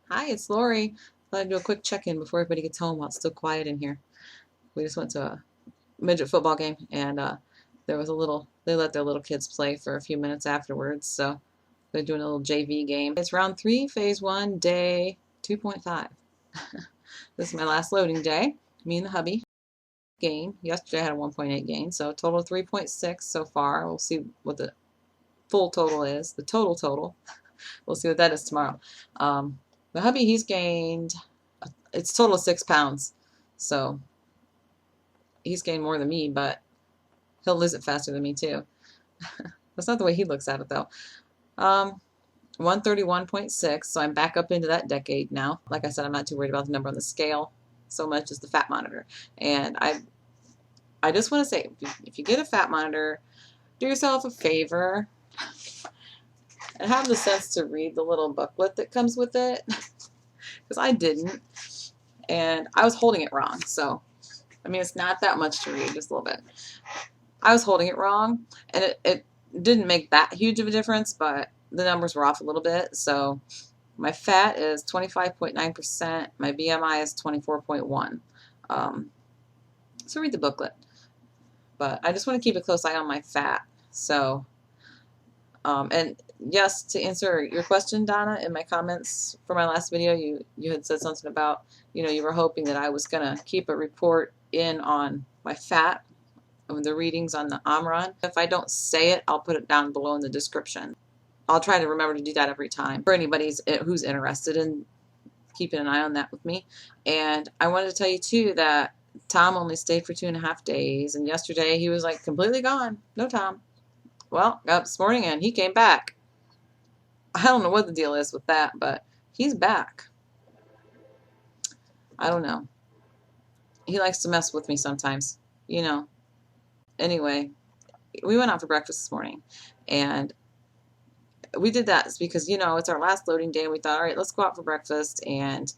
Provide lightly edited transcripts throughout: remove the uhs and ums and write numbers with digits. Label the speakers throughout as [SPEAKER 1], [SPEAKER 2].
[SPEAKER 1] Hi, it's Lori. Thought I'd do a quick check-in before everybody gets home while it's still quiet in here. We just went to a midget football game, and there was they let their little kids play for a few minutes afterwards, so they're doing a little JV game. It's round 3, phase 1, day 2.5. This is my last loading day. Me and the hubby gain. Yesterday I had a 1.8 gain, so total 3.6 so far. We'll see what the full total is, the total. We'll see what that is tomorrow. The hubby, he's gained, it's total of 6 pounds. So he's gained more than me, but he'll lose it faster than me too. That's not the way he looks at it though. 131.6, so I'm back up into that decade now. Like I said, I'm not too worried about the number on the scale so much as the fat monitor. And I just want to say, if you get a fat monitor, do yourself a favor and have the sense to read the little booklet that comes with it, because I didn't, and I was holding it wrong. So, I mean, it's not that much to read, just a little bit. I was holding it wrong, and it didn't make that huge of a difference, but the numbers were off a little bit. So my fat is 25.9%. My BMI is 24.1. So read the booklet. But I just want to keep a close eye on my fat. So, and yes, to answer your question, Donna, in my comments for my last video, you had said something about, you were hoping that I was going to keep a report in on my fat, the readings on the Omron. If I don't say it, I'll put it down below in the description. I'll try to remember to do that every time for anybody who's interested in keeping an eye on that with me. And I wanted to tell you too that Tom only stayed for 2.5 days, and yesterday he was like completely gone. No Tom. Well, got up this morning and he came back. I don't know what the deal is with that, but he's back. I don't know. He likes to mess with me sometimes, Anyway, we went out for breakfast this morning, and we did that because, it's our last loading day, and we thought, all right, let's go out for breakfast and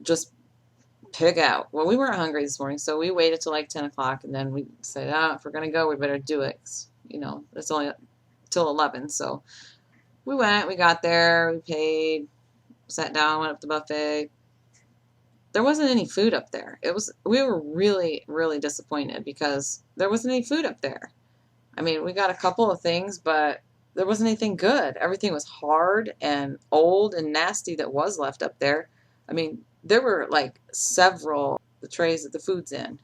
[SPEAKER 1] just pig out. Well, we weren't hungry this morning, so we waited till like 10 o'clock, and then we said, if we're going to go, we better do it. It's only till 11, so we went, we got there, we paid, sat down, went up the buffet. There wasn't any food up there. We were really, really disappointed because there wasn't any food up there. I mean, we got a couple of things, but there wasn't anything good. Everything was hard and old and nasty that was left up there. I mean, there were like several the trays that the food's in.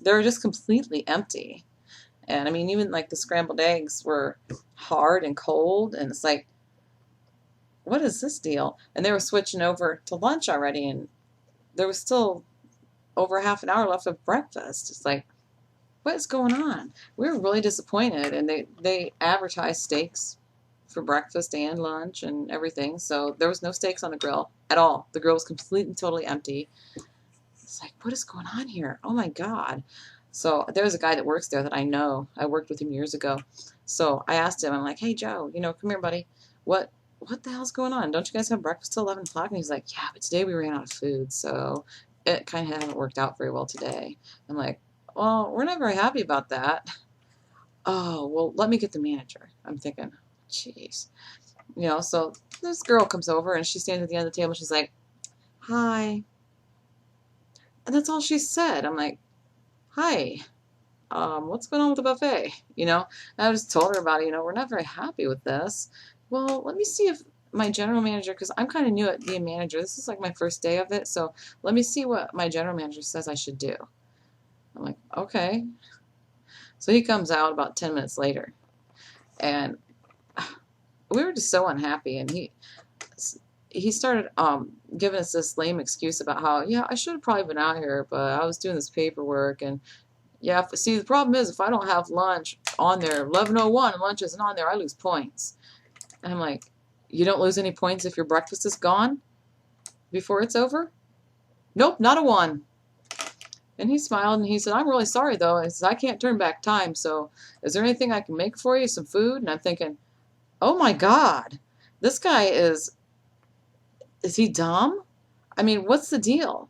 [SPEAKER 1] They were just completely empty. And I mean, even like the scrambled eggs were hard and cold, and it's like, what is this deal? And they were switching over to lunch already, and there was still over half an hour left of breakfast. It's like, what is going on? We were really disappointed, and they advertised steaks for breakfast and lunch and everything, so there was no steaks on the grill at all. The grill was completely, totally empty. It's like, what is going on here? Oh my God. So there's a guy that works there that I know. I worked with him years ago. So I asked him, I'm like, hey Joe, come here, buddy. What the hell's going on? Don't you guys have breakfast till 11 o'clock? And he's like, yeah, but today we ran out of food, so it kind of hasn't worked out very well today. I'm like, well, we're not very happy about that. Oh, well, let me get the manager. I'm thinking, jeez. So this girl comes over, and she stands at the end of the table. She's like, hi. And that's all she said. I'm like, hi. What's going on with the buffet? And I just told her about it. We're not very happy with this. Well, let me see if my general manager, because I'm kind of new at being manager. This is like my first day of it, so let me see what my general manager says I should do. I'm like, okay. So he comes out about 10 minutes later, and we were just so unhappy, and he started giving us this lame excuse about how, yeah, I should have probably been out here, but I was doing this paperwork, and yeah, see, the problem is if I don't have lunch on there, 11:01, and lunch isn't on there, I lose points. And I'm like, you don't lose any points if your breakfast is gone before it's over? Nope, not a one. And he smiled and he said, I'm really sorry though. And he said, I can't turn back time, so is there anything I can make for you? Some food? And I'm thinking, oh my God, this guy is he dumb? I mean, what's the deal?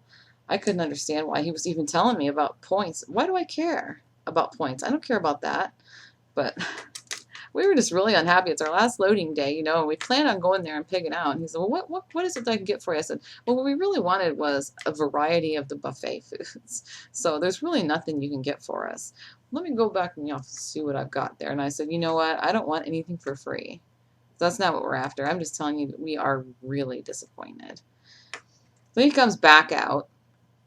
[SPEAKER 1] I couldn't understand why he was even telling me about points. Why do I care about points? I don't care about that. But we were just really unhappy. It's our last loading day, you know, and we planned on going there and pigging out. And he said, well, what is it that I can get for you? I said, well, what we really wanted was a variety of the buffet foods. So there's really nothing you can get for us. Let me go back in the office and see what I've got there. And I said, you know what? I don't want anything for free. That's not what we're after. I'm just telling you that we are really disappointed. Then he comes back out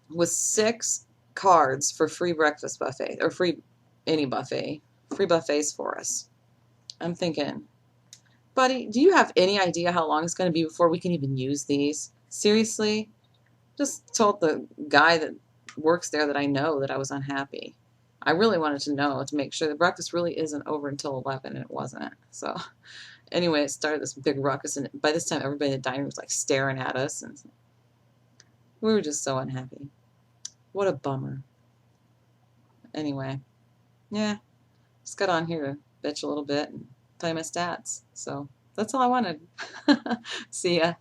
[SPEAKER 1] with 6 cards for free breakfast buffet, or free any buffet, free buffets for us. I'm thinking, buddy, do you have any idea how long it's going to be before we can even use these? Seriously? Just told the guy that works there that I know that I was unhappy. I really wanted to know to make sure the breakfast really isn't over until 11, and it wasn't. So anyway, it started this big ruckus, and by this time everybody in the dining room was like staring at us, and we were just so unhappy. What a bummer. Anyway, yeah, just got on here to bitch a little bit and tell you my stats. So that's all I wanted. See ya.